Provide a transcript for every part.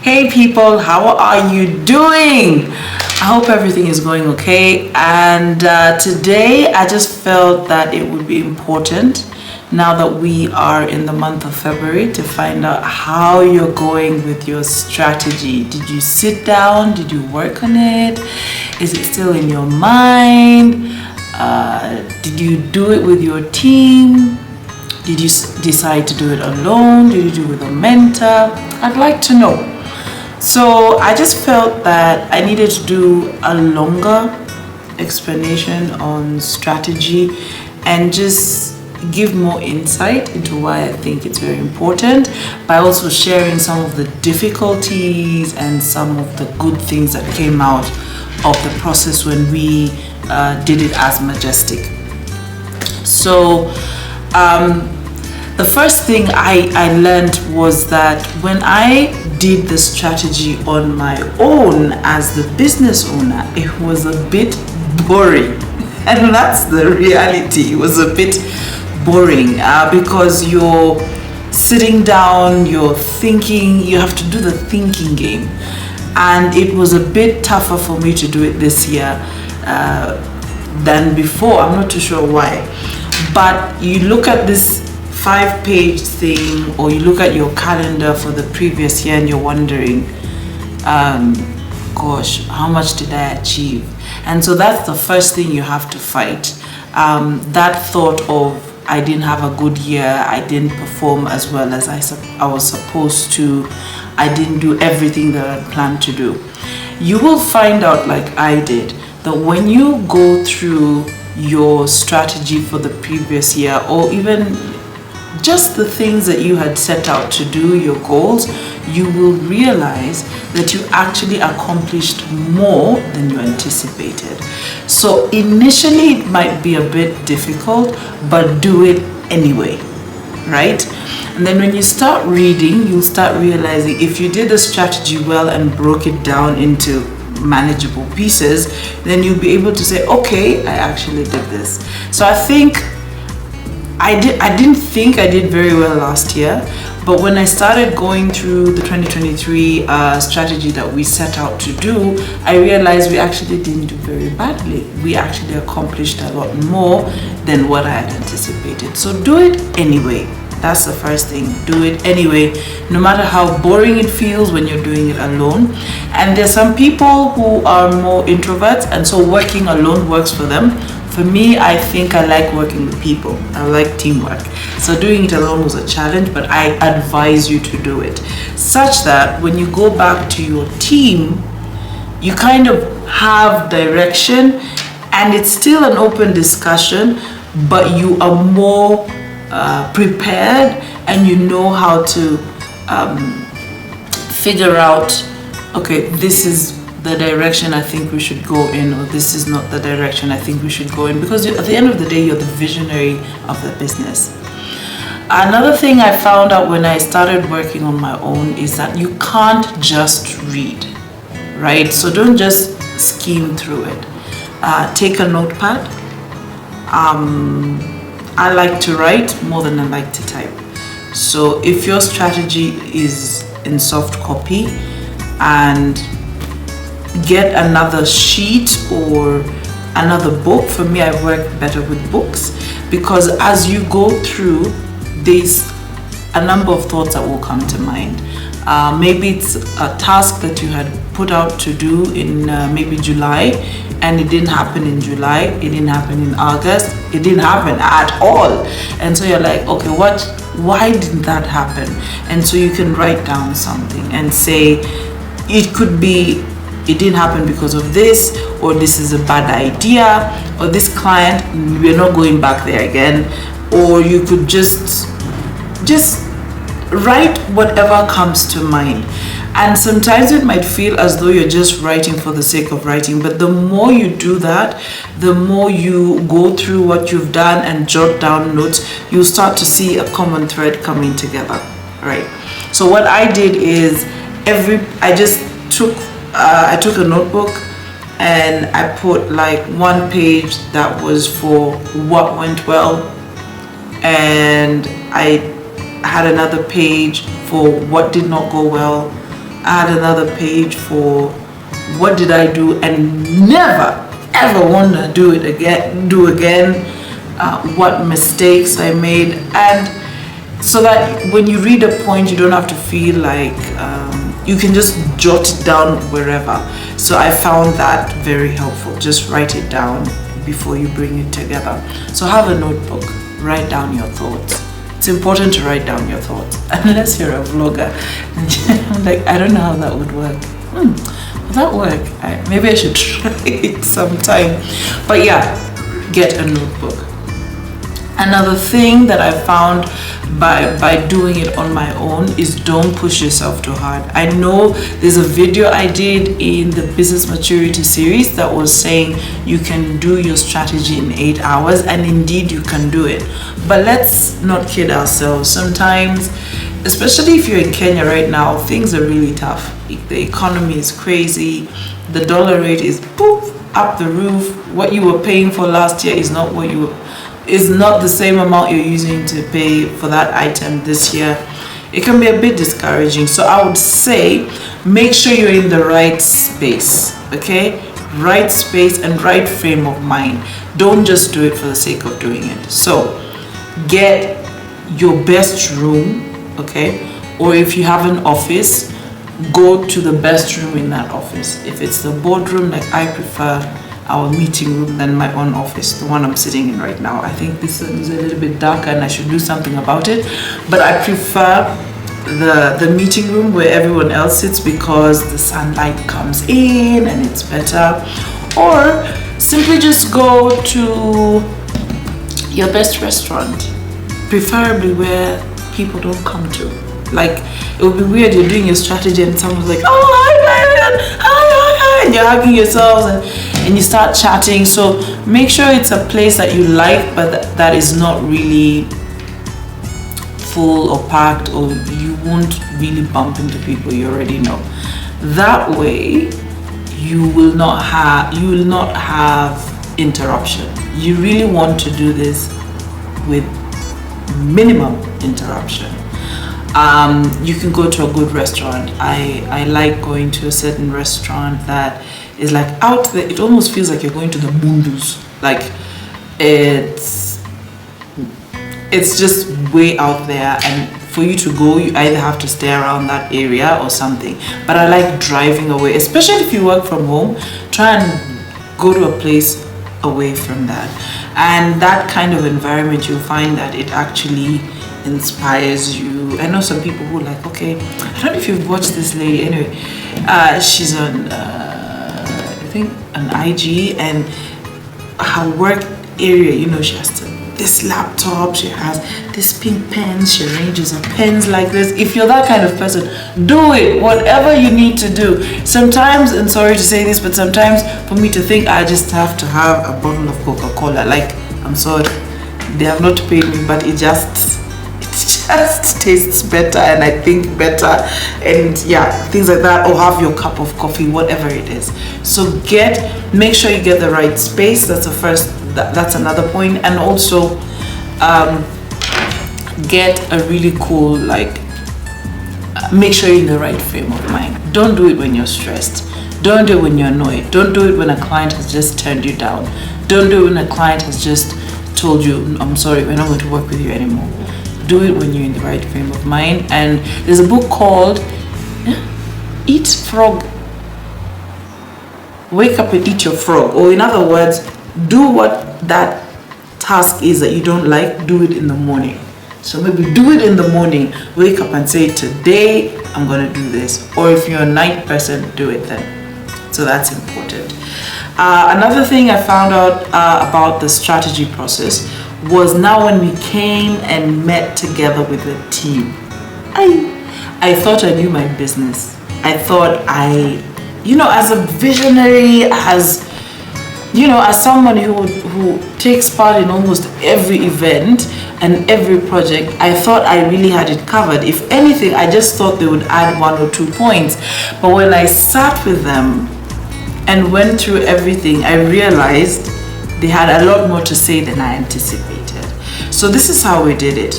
Hey people, how are you doing? I hope everything is going okay. And today I just felt that it would be important, now that we are in the month of February, to find out how you're going with your strategy. Did you sit down? Did you work on it? Is it still in your mind? Did you do it with your team? Did you decide to do it alone? Did you do it with a mentor? I'd like to know. So I just felt that I needed to do a longer explanation on strategy and just give more insight into why I think it's very important, by also sharing some of the difficulties and some of the good things that came out of the process when we did it as Majestic. So the first thing I learned was that when I did the strategy on my own as the business owner, it was a bit boring. And that's the reality. It was a bit boring because you're sitting down, you're thinking, you have to do the thinking game. And it was a bit tougher for me to do it this year than before. I'm not too sure why. But you look at this 5-page thing, or you look at your calendar for the previous year and you're wondering, gosh, how much did I achieve? And so that's the first thing you have to fight. That thought of, I didn't have a good year, I didn't perform as well as I was supposed to, I didn't do everything that I planned to do. You will find out, like I did, that when you go through your strategy for the previous year, or even just the things that you had set out to do, your goals, you will realize that you actually accomplished more than you anticipated. So initially it might be a bit difficult, but do it anyway, right? And then when you start reading, you'll start realizing if you did the strategy well and broke it down into manageable pieces, then you'll be able to say, okay, I actually did this. So I think I didn't think I did very well last year, but when I started going through the 2023 strategy that we set out to do, I realized we actually didn't do very badly. We actually accomplished a lot more than what I had anticipated. So do it anyway. That's the first thing. Do it anyway, no matter how boring it feels when you're doing it alone. And there's some people who are more introverts, and so working alone works for them. For me, I think I like working with people. I like teamwork. So doing it alone was a challenge, but I advise you to do it, such that when you go back to your team, you kind of have direction, and it's still an open discussion, but you are more prepared, and you know how to figure out, okay, this is the direction I think we should go in, or this is not the direction I think we should go in, because at the end of the day, you're the visionary of the business. Another thing I found out when I started working on my own is that you can't just read, right? So don't just skim through it. Take a notepad. I like to write more than I like to type. So if your strategy is in soft copy, and get another sheet or another book. For me, I work better with books, because as you go through, there's a number of thoughts that will come to mind. Maybe it's a task that you had put out to do in maybe July, and it didn't happen in July, it didn't happen in August, it didn't happen at all. And so you're like, okay, why didn't that happen? And so you can write down something and say, it could be, it didn't happen because of this, or this is a bad idea, or this client, we're not going back there again. Or you could just write whatever comes to mind. And sometimes it might feel as though you're just writing for the sake of writing, but the more you do that, the more you go through what you've done and jot down notes, you'll start to see a common thread coming together, right? So what I did is I took a notebook and I put like one page that was for what went well, and I had another page for what did not go well, I had another page for what did I do and never ever want to do again, what mistakes I made, and so that when you read a point you don't have to feel like you can just jot it down wherever. So I found that very helpful. Just write it down before you bring it together. So have a notebook, write down your thoughts. It's important to write down your thoughts, unless you're a vlogger. I'm like, I don't know how that would work. Will that work? Maybe I should try it sometime. But yeah, get a notebook. Another thing that I found by doing it on my own is don't push yourself too hard. I know there's a video I did in the business maturity series that was saying you can do your strategy in 8 hours, and indeed you can do it. But let's not kid ourselves. Sometimes, especially if you're in Kenya right now, things are really tough. The economy is crazy. The dollar rate is poof up the roof. What you were paying for last year is not the same amount you're using to pay for that item this year. It can be a bit discouraging. So I would say make sure you're in the right space, okay? Right space and right frame of mind. Don't just do it for the sake of doing it. So get your best room, okay? Or if you have an office, go to the best room in that office. If it's the boardroom, like I prefer our meeting room than my own office, the one I'm sitting in right now. I think this is a little bit darker and I should do something about it, but I prefer the meeting room where everyone else sits because the sunlight comes in and it's better. Or simply just go to your best restaurant, preferably where people don't come to. Like, it would be weird, you're doing your strategy and someone's like, oh, hi, and you're hugging yourselves and you start chatting. So make sure it's a place that you like, but that is not really full or packed, or you won't really bump into people you already know. That way you will not have interruption. You really want to do this with minimum interruption. You can go to a good restaurant. I like going to a certain restaurant that is like out there. It almost feels like you're going to the Mundus. Like it's just way out there, and for you to go, you either have to stay around that area or something. But I like driving away, especially if you work from home. Try and go to a place away from that, and that kind of environment, you'll find that it actually inspires you. I know some people who are like, okay, I don't know if you've watched this lady. Anyway, she's on I think an IG, and her work area, you know, she has this laptop, she has this pink pens, she arranges her pens like this. If you're that kind of person, do it, whatever you need to do. Sometimes, and sorry to say this, but sometimes for me to think I just have to have a bottle of Coca-Cola, like, I'm sorry, they have not paid me, but it just tastes better and I think better, and yeah, things like that. Or have your cup of coffee, whatever it is. So make sure you get the right space. That's the first, that's another point. And also get a really cool, like, make sure you're in the right frame of mind. Don't do it when you're stressed. Don't do it when you're annoyed. Don't do it when a client has just turned you down. Don't do it when a client has just told you, I'm sorry, we're not going to work with you anymore. Do it when you're in the right frame of mind. And there's a book called Eat Frog. Wake up and eat your frog. Or in other words, do what that task is that you don't like, do it in the morning. So maybe do it in the morning, wake up and say, today I'm going to do this. Or if you're a night person, do it then. So that's important. Another thing I found out about the strategy process was now when we came and met together with a team. I thought I knew my business. I thought as a visionary, as someone who takes part in almost every event and every project, I thought I really had it covered. If anything, I just thought they would add 1 or 2 points. But when I sat with them and went through everything, I realized they had a lot more to say than I anticipated. So this is how we did it.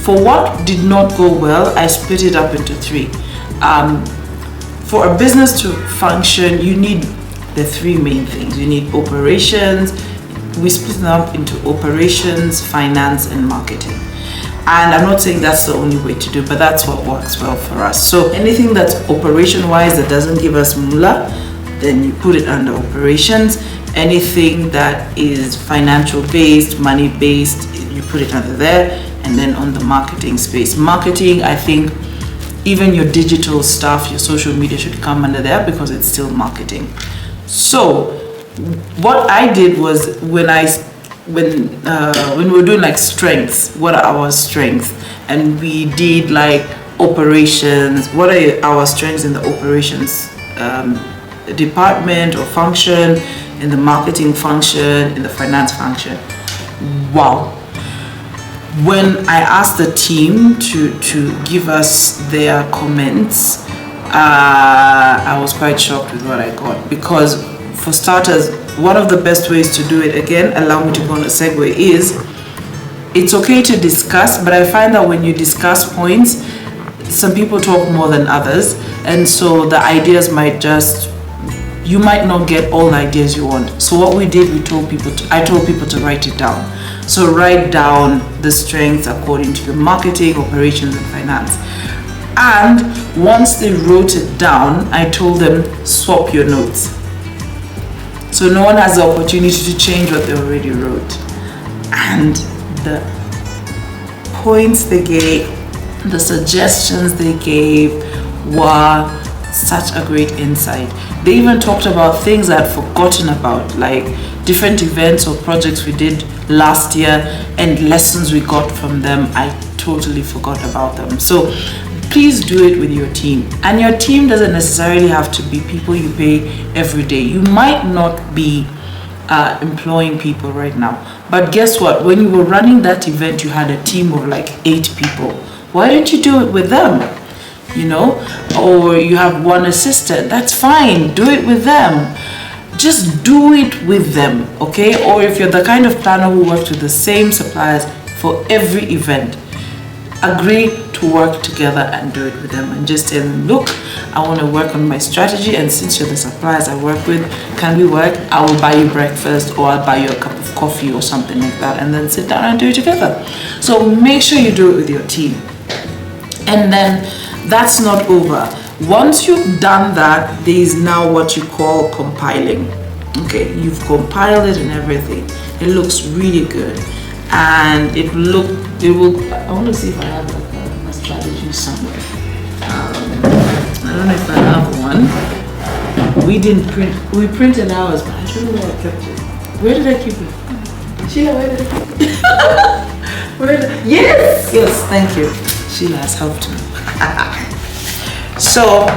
For what did not go well, I split it up into 3. For a business to function, you need the three main things. You need operations. We split them up into operations, finance, and marketing. And I'm not saying that's the only way to do it, but that's what works well for us. So anything that's operation-wise that doesn't give us moolah, then you put it under operations. Anything that is financial-based, money-based, you put it under there. And then on the marketing space. Marketing, I think even your digital stuff, your social media should come under there because it's still marketing. So what I did was when we were doing like strengths, what are our strengths? And we did like operations, what are our strengths in the operations department or function, in the marketing function, in the finance function. Wow. When I asked the team to give us their comments, I was quite shocked with what I got, because for starters, one of the best ways to do it, again, allow me to go on a segue, is it's okay to discuss, but I find that when you discuss points, some people talk more than others, and so the ideas might just, you might not get all the ideas you want. So what we did, I told people to write it down. So write down the strengths according to your marketing, operations, and finance. And once they wrote it down, I told them, swap your notes. So no one has the opportunity to change what they already wrote. And the points they gave, the suggestions they gave were such a great insight. They even talked about things I'd forgotten about, like different events or projects we did last year and lessons we got from them. I totally forgot about them. So please do it with your team. And your team doesn't necessarily have to be people you pay every day. You might not be employing people right now, but guess what? When you were running that event, you had a team of like 8 people. Why don't you do it with them? You know, or you have one assistant, that's fine, do it with them. Just do it with them, okay? Or if you're the kind of planner who works with the same suppliers for every event, agree to work together and do it with them, and just tell them, look, I want to work on my strategy, and since you're the suppliers I work with, can we work? I will buy you breakfast, or I'll buy you a cup of coffee or something like that, and then sit down and do it together. So make sure you do it with your team. And then that's not over. Once you've done that, there is now what you call compiling. Okay, you've compiled it and everything. It looks really good, and it will. I want to see if I have a strategy somewhere. I don't know if I have one. We didn't print. We printed ours, but I don't know where I kept it. Where did I keep it? Sheila, where did I keep it? Yes, thank you. Sheila has helped me. So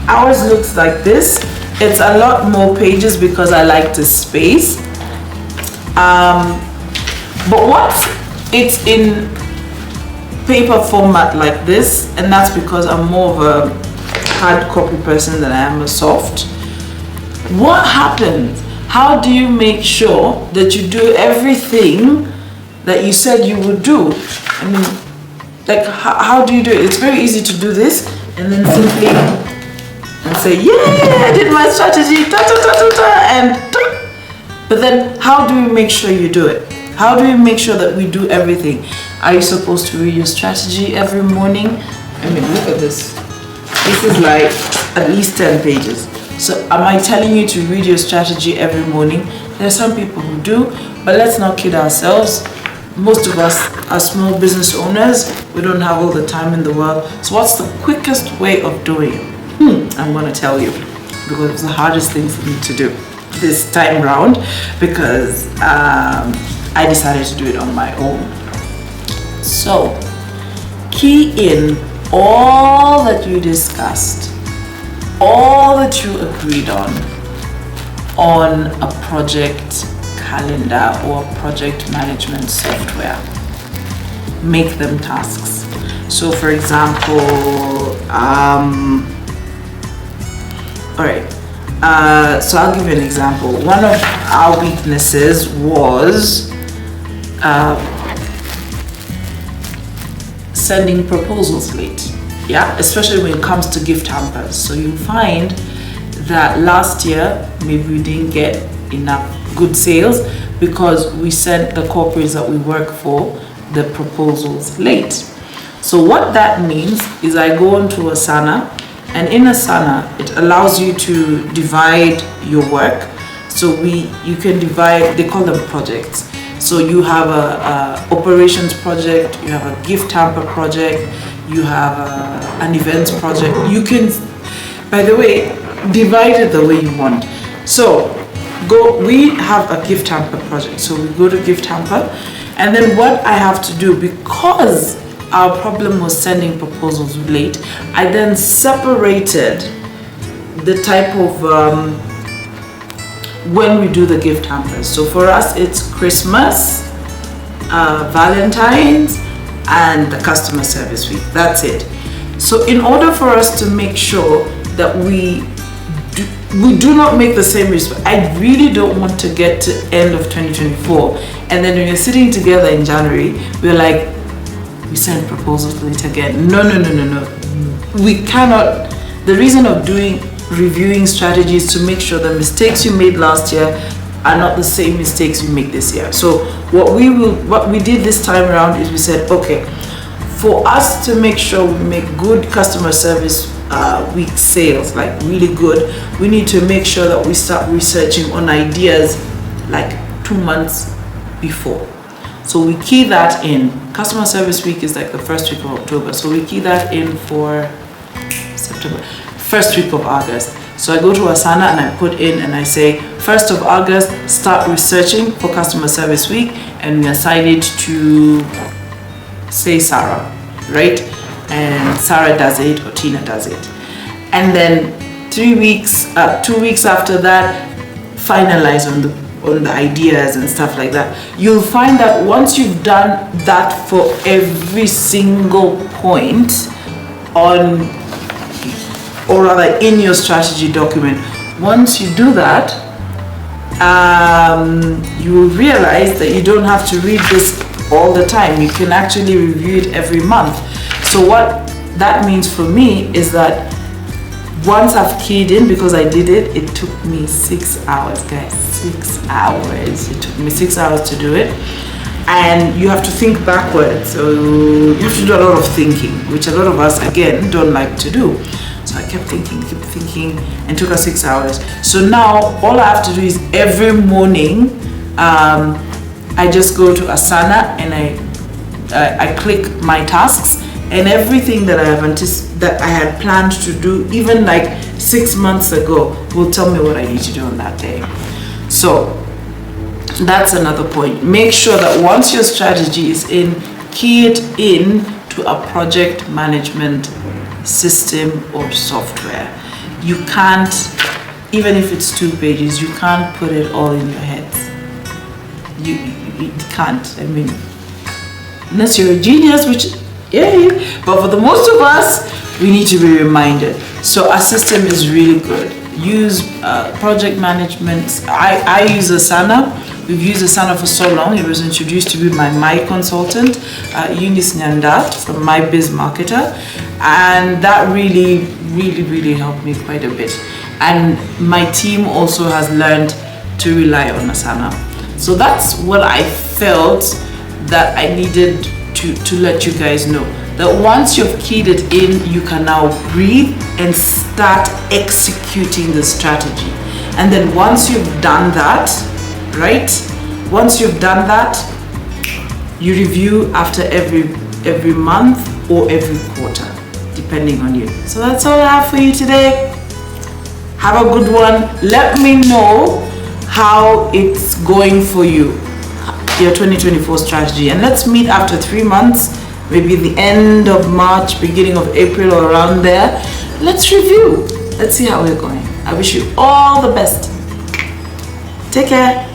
ours looks like this. It's a lot more pages because I like to space. But what? It's in paper format like this, and that's because I'm more of a hard copy person than I am a soft. What happens? How do you make sure that you do everything that you said you would do? I mean, like, how do you do it? It's very easy to do this and then simply and say, yeah, I did my strategy, but then how do we make sure you do it? How do we make sure that we do everything? Are you supposed to read your strategy every morning? I mean, look at this. This is like at least 10 pages. So am I telling you to read your strategy every morning? There are some people who do, but let's not kid ourselves. Most of us are small business owners. We don't have all the time in the world. So what's the quickest way of doing it? I'm going to tell you, because it's the hardest thing for me to do this time round, because I decided to do it on my own. So key in all that you discussed, all that you agreed on a project calendar or project management software. Make them tasks. So for example, all right, so I'll give you an example. One of our weaknesses was sending proposals late. yeah, especially when it comes to gift hampers. So you find that last year maybe we didn't get enough good sales because we sent the corporates that we work for the proposals late. So what that means is I go onto Asana, and in Asana it allows you to divide your work. So you can divide, they call them projects. So you have a operations project, you have a gift hamper project, you have an events project. You can, by the way, divide it the way you want. So we have a gift hamper project. So we go to gift hamper, and then what I have to do, because our problem was sending proposals late, I then separated the type of when we do the gift hampers. So for us it's Christmas, Valentine's, and the customer service week. That's it. So in order for us to make sure that we do not make the same mistake, I really don't want to get to end of 2024 and then when you're sitting together in January we're like, we send proposals late again. No. We cannot. The reason of reviewing strategies to make sure the mistakes you made last year are not the same mistakes you make this year. So what we did this time around is we said, okay, for us to make sure we make good customer service week sales, like really good, we need to make sure that we start researching on ideas like 2 months before. So we key that in. Customer service week is like the first week of October. So we key that in for September, first week of August. So I go to Asana and I put in and I say 1st of August, start researching for customer service week, and we assign it to, say, Sarah, right? And Sarah does it or Tina does it. And then 2 weeks after that, finalize on the ideas and stuff like that. You'll find that once you've done that for every single point on, or rather in your strategy document, once you do that, you will realize that you don't have to read this all the time. You can actually review it every month. So what that means for me is that once I've keyed in, because I did it, it took me 6 hours, guys. 6 hours. It took me 6 hours to do it. And you have to think backwards. So you have to do a lot of thinking, which a lot of us, again, don't like to do. So I kept thinking, and it took us 6 hours. So now all I have to do is every morning, I just go to Asana and I click my tasks, and everything that I had planned to do, even like 6 months ago, will tell me what I need to do on that day. So that's another point. Make sure that once your strategy is in, key it in to a project management system or software. You can't, even if it's 2 pages, you can't put it all in your heads. You can't. I mean, unless you're a genius, which but for the most of us, we need to be reminded. So our system is really good. Use project management. I use Asana. We've used Asana for so long. It was introduced to be my consultant, Eunice Nyandat from My Biz Marketer, and that really helped me quite a bit. And my team also has learned to rely on Asana. So that's what I felt that I needed to let you guys know, that once you've keyed it in, you can now breathe and start executing the strategy. And then once you've done that, right? Once you've done that, you review after every month or every quarter, depending on you. So that's all I have for you today. Have a good one. Let me know how it's going for you, your 2024 strategy, and let's meet after 3 months, maybe the end of March, beginning of April, or around there. Let's review. Let's see how we're going. I wish you all the best. Take care.